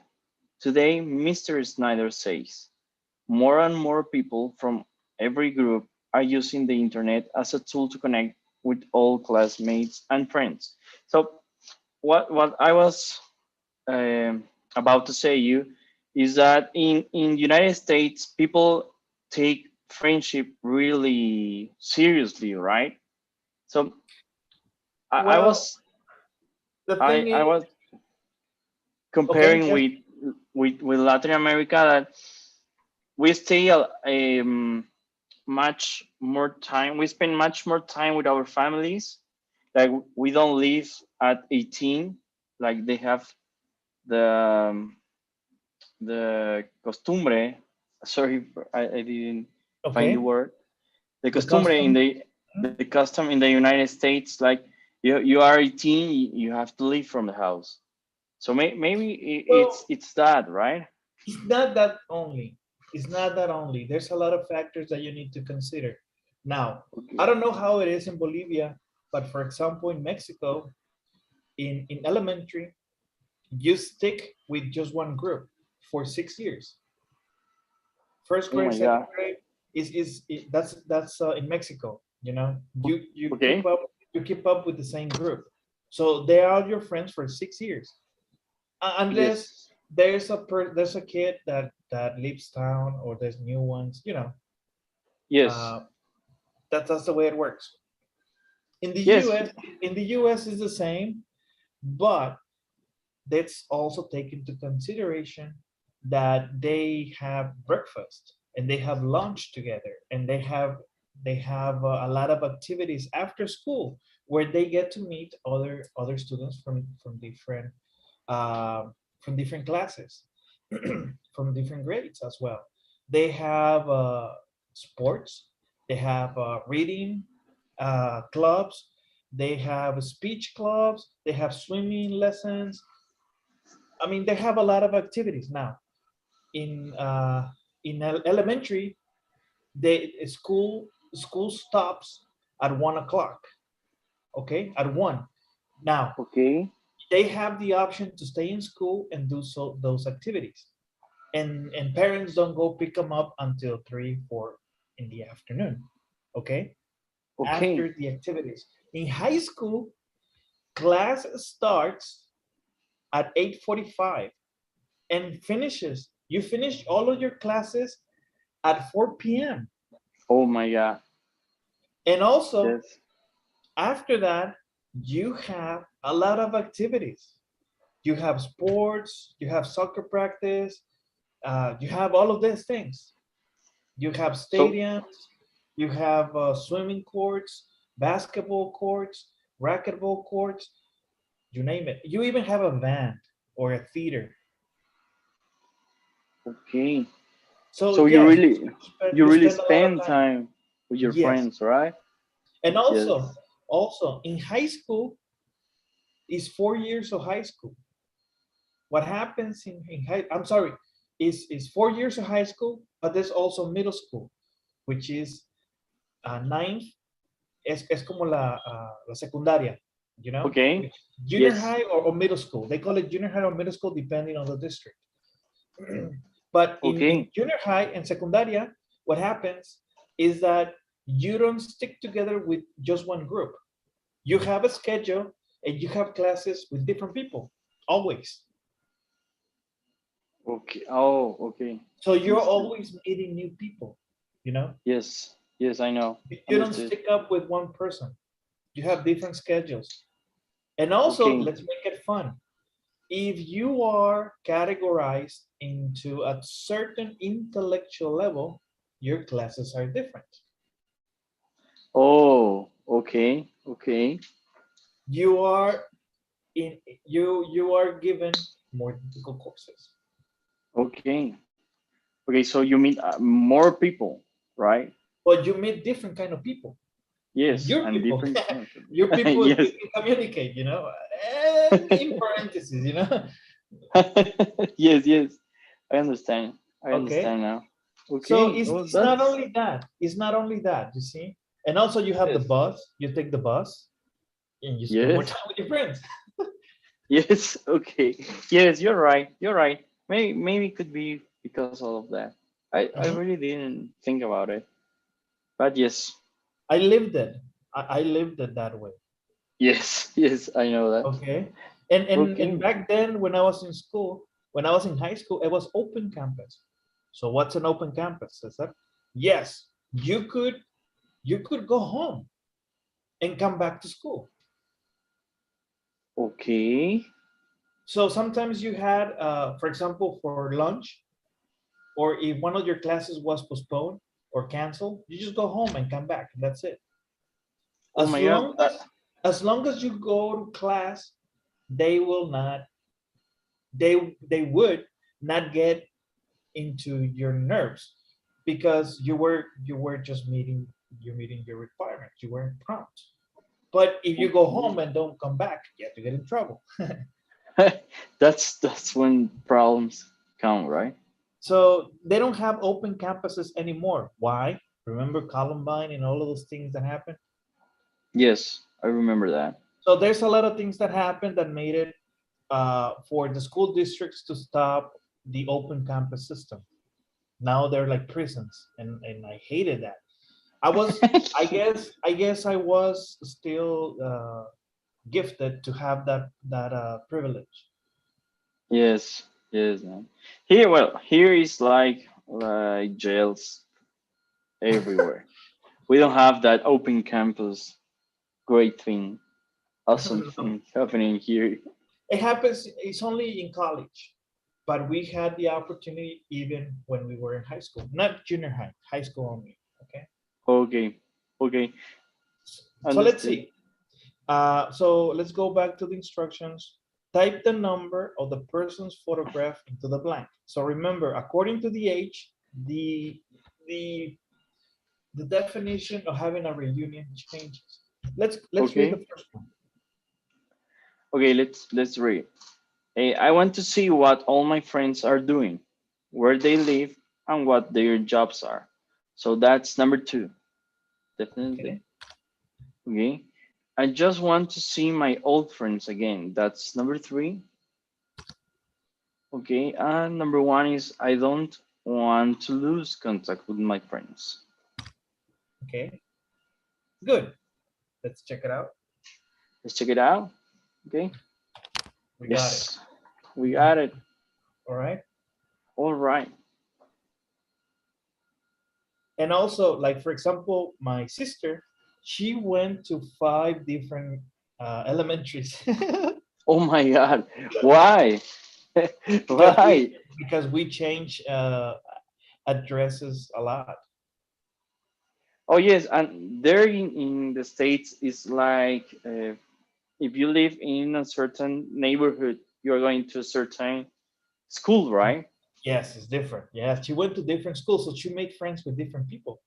Today, Mr. Snyder says, more and more people from every group are using the internet as a tool to connect with all classmates and friends. So what I was about to say you is that in United States people take friendship really seriously, right? So I Well, was the thing I is, was okay, comparing yes, with Latin America that we stay much more time. We spend much more time with our families. Like we don't leave at 18, like they have the the costumbre. Sorry, I didn't find the okay, word. The the costumbre in custom. the custom in the United States, like you are 18, you have to leave from the house. So maybe Well, it's that, right? it's not that only. It's not that only. There's a lot of factors that you need to consider. Now, I Okay. don't know how it is in Bolivia, but for example, in Mexico, in elementary, you stick with just one group for 6 years. First Oh grade, my second god. grade that's in Mexico. You know, you keep Okay. up with the same group, so they are your friends for 6 years. Unless Yes. there's a kid that leaves town or there's new ones, Yes. uh, that's the way it works. In the Yes. us in the us is the same, but let's also take into consideration that they have breakfast and they have lunch together and they have a lot of activities after school where they get to meet other students uh, from different classes, from different grades as well. They have sports, they have reading clubs, they have speech clubs, they have swimming lessons. I mean, they have a lot of activities now. In elementary, school stops at 1 o'clock. Okay, at one. Now Okay. they have the option to stay in school and do those activities, and parents don't go pick them up until 3, 4 in the afternoon. Okay, Okay. after the activities. In high school, class starts at 8:45 and finishes. You finish all of your classes at 4 p.m. Oh my god. And also, Yes. after that, you have a lot of activities. You have sports, you have soccer practice, you have all of these things. You have So stadiums, you have swimming courts, basketball courts, racquetball courts, you name it. You even have a band or a theater. okay. So So yes, you you really spend a lot of spend time. time with your Yes. friends, right? And Yes. also in high school is 4 years of high school. What happens in high, I'm sorry, is 4 years of high school, but there's also middle school, which is ninth, es como la secundaria, Okay. junior Yes. high or middle school. They call it junior high or middle school depending on the district. But in Okay. junior high and secundaria, what happens is that you don't stick together with just one group. You have a schedule and you have classes with different people, always. Okay. Oh, okay. So you're Understood. always meeting new people, you know? Yes. Yes, I know. You don't Understood. stick up with one person. You have different schedules. And also, Okay. let's make it fun. If you are categorized into a certain intellectual level, your classes are different. Oh, okay. Okay. You are you are given more difficult courses, Okay. Okay. So you meet more people, right? but you meet different kind of people. Yes, Your and people, different kind of your people. people you Yes. can communicate, and in parentheses, Yes, yes. I understand. I Okay. understand now. So Okay. Well, it's not that's only that. It's not only that, you see. And also you have the yes. bus. You take the bus and you spend more Yes. time with your friends. Yes. Okay. Yes, you're right. You're right. Maybe it could be because of that. I Mhm. really didn't think about it. But yes. I lived it. I lived it that way. Yes. Yes, I know that. Okay. And Okay. back then when I was in school, when I was in high school, it was open campus. So what's an open campus? Is that yes, you could go home and come back to school. Okay. So sometimes you had, for example, for lunch, or if one of your classes was postponed or canceled, you just go home and come back, and that's it. Oh As my God. long as as long as you go to class, they will not they would not get into your nerves because you were just meeting your requirements. You weren't prompt. But if you go home Okay. and don't come back, you have to get in trouble. That's when problems come, right? So they don't have open campuses anymore. Why? Remember Columbine and all of those things that happened? Yes, I remember that. So there's a lot of things that happened that made it for the school districts to stop the open campus system. Now they're like prisons, and I hated that. I was, I guess I was still gifted to have that privilege. Yes, yes, man. Here, well, here is like jails everywhere. We don't have that open campus. Great thing, awesome thing happening here. It happens. It's only in college, but we had the opportunity even when we were in high school, not junior high, high school only. Okay, Okay, okay, so let's understood. see. So let's go back to the instructions. Type the number of the person's photograph into the blank. So remember, according to the age, the the the definition of having a reunion changes. Let's read the Okay, first one. okay. Let's read. Hey, I want to see what all my friends are doing, where they live, and what their jobs are. So that's number two, definitely. Okay. Okay. I just want to see my old friends again. That's number three. Okay. And number one is I don't want to lose contact with my friends. Okay. Good. Let's check it out. Let's check it out. Okay. We got it. Yes, we got it. All right. All right. And also, like for example, my sister, she went to 5 different elementaries Oh my God. Why? because we Why? because we change addresses a lot. Oh yes, and there in the States is like if you live in a certain neighborhood, you're going to a certain school, right? Yes, it's different. Yeah, she went to different schools, so she made friends with different people.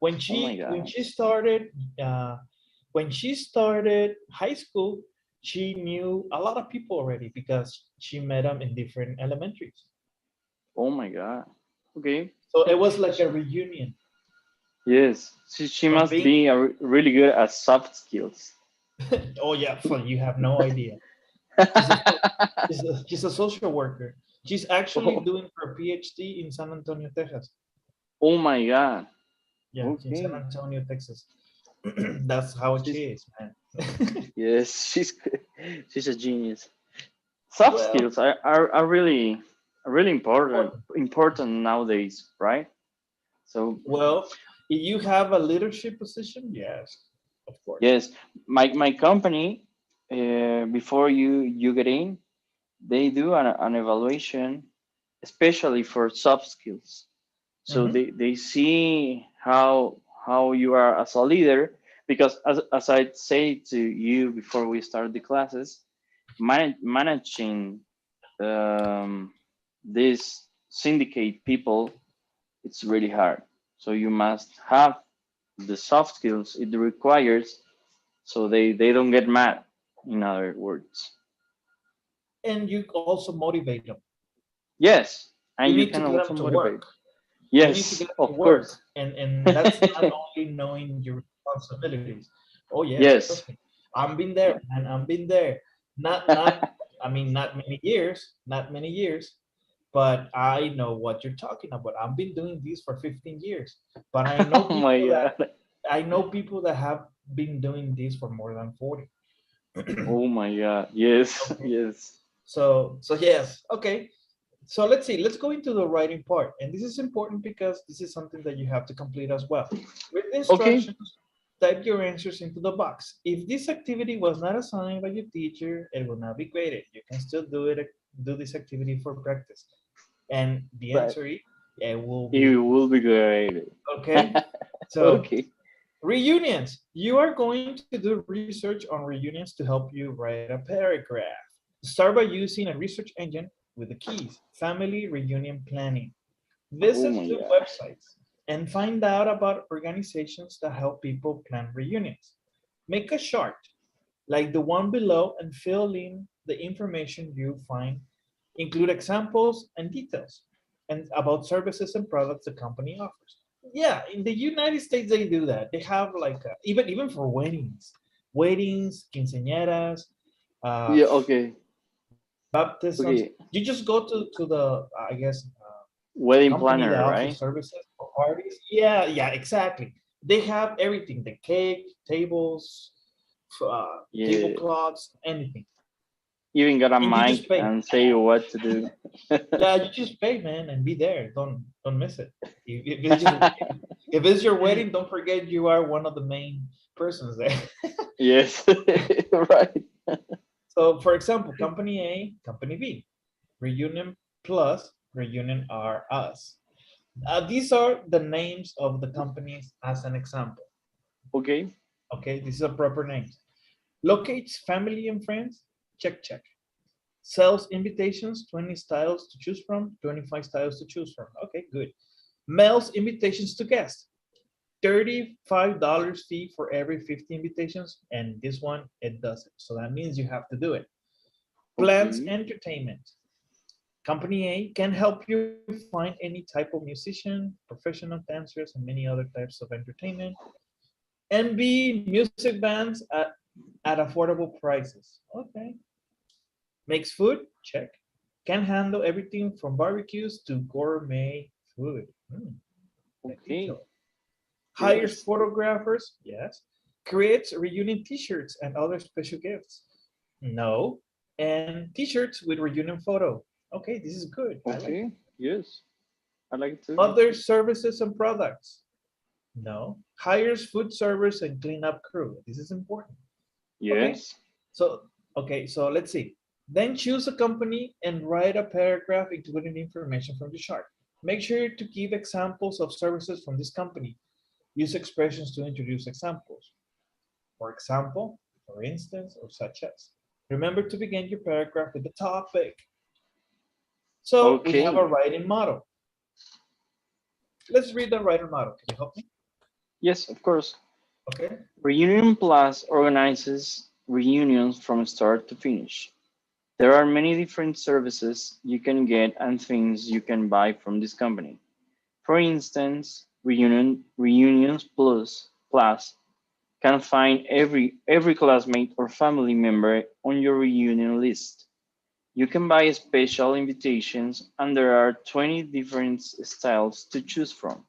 When Oh my she when God. she started uh, when she started high school, she knew a lot of people already because she met them in different elementaries. Oh my God. Okay. So it was like a reunion Yes, she from must being. be really good at soft skills. Oh yeah, so you have no idea. She's a she's a social worker. She's actually Oh, doing her PhD in San Antonio, Texas. oh my God. Yeah, in San Okay. Antonio, Texas. That's how she She's is, man. yes, she's a genius. Soft Well, skills are really important important. nowadays, right? So Well, if you have a leadership position, yes, of course. yes, my company before you get in, they do an evaluation, especially for soft skills. So Hmm. they see how you are as a leader, because as I say to you before we start the classes, managing um, this syndicate people, it's really hard. So you must have the soft skills it requires, so they don't get mad, in other words. and you also motivate them. Yes, You and you need to can get them also to motivate. work. You need to Yes, get them to of work, course. and that's not only knowing your responsibilities. Oh yes, trust Yes. me. I've been there, and I've been there. Not. I mean, not many years. Not many years. But I know what you're talking about. I've been doing this for 15 years. But Oh my God. I know people that have been doing this for more than 40. Oh my God. Yes, Okay. yes. So yes, okay. So let's see, let's go into the writing part. And this is important because this is something that you have to complete as well. With the Okay. instructions, type your answers into the box. If this activity was not assigned by your teacher, it will not be graded. You can still do this activity for practice. And the But answer is, it will it be, will be great. okay? So Okay. reunions. You are going to do research on reunions to help you write a paragraph. Start by using a research engine with the keys, family reunion planning. Oh Visit my the God. websites and find out about organizations that help people plan reunions. Make a chart like the one below and fill in the information you find. Include examples and details and about services and products the company offers. Yeah, in the United States they do that. They have like even for weddings, quinceañeras, uh, Yeah, okay. baptisms. Okay. You just go to the I guess Wedding company that planner, offers right? services for parties. Yeah, yeah, exactly. They have everything: the cake, tables, Yeah. tablecloths, anything. Even got a And you mic just pay. and say what to do. Yeah, you just pay, man, and be there. Don't miss it. If it's your wedding, don't forget you are one of the main persons there. Yes. Right. So, for example, company A, company B, reunion plus, reunion are us. These are the names of the companies as an example. Okay. Okay, these are proper names. Locates family and friends. Check, check. Sells invitations, 20 styles to choose from, 25 styles to choose from. Okay, good. Mails invitations to guests. $35 fee for every 50 invitations, and this one, it doesn't. So that means you have to do it. Plans Okay. entertainment. Company A can help you find any type of musician, professional dancers, and many other types of entertainment. And B, music bands at affordable prices. Okay. Makes food? Check. Can handle everything from barbecues to gourmet food. Okay. Detail. Hires Yes. photographers? Yes. Creates reunion t-shirts and other special gifts? No. And t-shirts with reunion photo. Okay, this is good. I like it. Okay. Yes. I like it too. Other services and products? No. Hires food servers and cleanup crew. This is important. Okay. Yes. So, okay, so let's see. Then choose a company and write a paragraph including information from the chart. Make sure to give examples of services from this company. Use expressions to introduce examples. For example, for instance, or such as. Remember to begin your paragraph with the topic. So we have a Okay. writing model. Let's read the writing model. Can you help me? Yes, of course. Okay. Reunion Plus organizes reunions from start to finish. There are many different services you can get and things you can buy from this company. For instance, Reunions Plus can find every classmate or family member on your reunion list. You can buy special invitations and there are 20 different styles to choose from.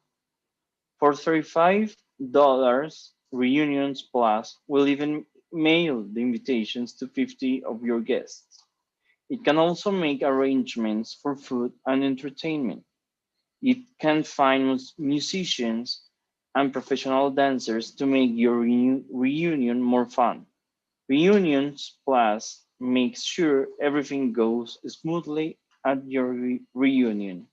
For $35, Reunions Plus will even mail the invitations to 50 of your guests. It can also make arrangements for food and entertainment. It can find musicians and professional dancers to make your reunion more fun. Reunions Plus makes sure everything goes smoothly at your reunion.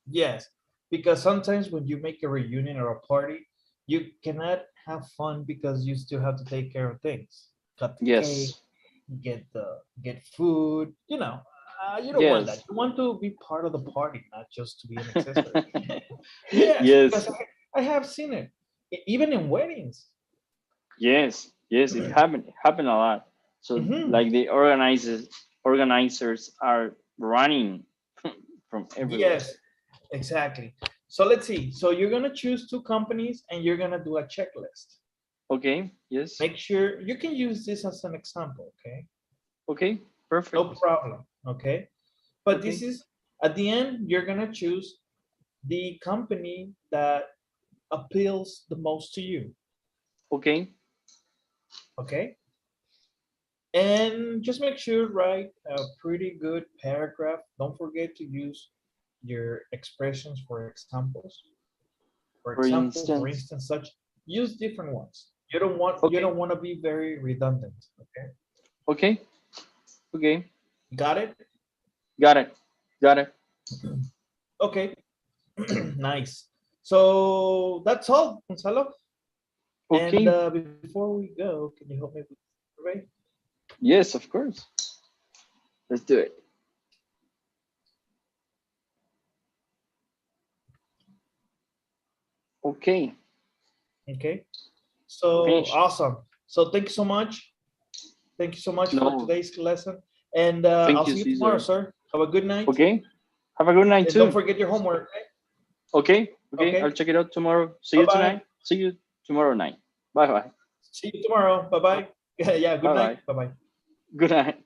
Yes, because sometimes when you make a reunion or a party, you cannot have fun because you still have to take care of things. Cut the cake, Yes, get food. You don't want that. yes, You want to be part of the party, not just to be an accessory. Yes, because yes, I have seen it, even in weddings. yes, yes. It happened a lot. So Mhm. like they organize it organizers are running from everywhere. Yes, exactly. So let's see. So you're gonna choose two companies and you're gonna do a checklist. Okay, yes. Make sure you can use this as an example, okay? Okay, perfect. No problem, okay? But Okay. this is, at the end, you're gonna choose the company that appeals the most to you, Okay, okay? And just make sure write a pretty good paragraph. Don't forget to use your expressions for examples. For for example, for instance. instance, such, use different ones. You Okay, don't want to be very redundant, okay? okay, okay. Got it? Got it. Got it. Okay. Nice. So that's all, Gonzalo. And Okay. before we go, can you help me with the survey? Yes, of course. Let's do it. Okay. Okay. So Finish. awesome. So thank you so much. Thank you so much for No, today's lesson. And thank I'll you, see you tomorrow, Caesar. sir. Have a good night. Okay. Have a good night And don't too. forget your homework. Okay. Okay. Okay. I'll check it out tomorrow. See you Bye-bye. tonight. See you tomorrow night. Bye bye. See you tomorrow. Bye-bye. Yeah, good Bye night. bye. Bye-bye. Good night.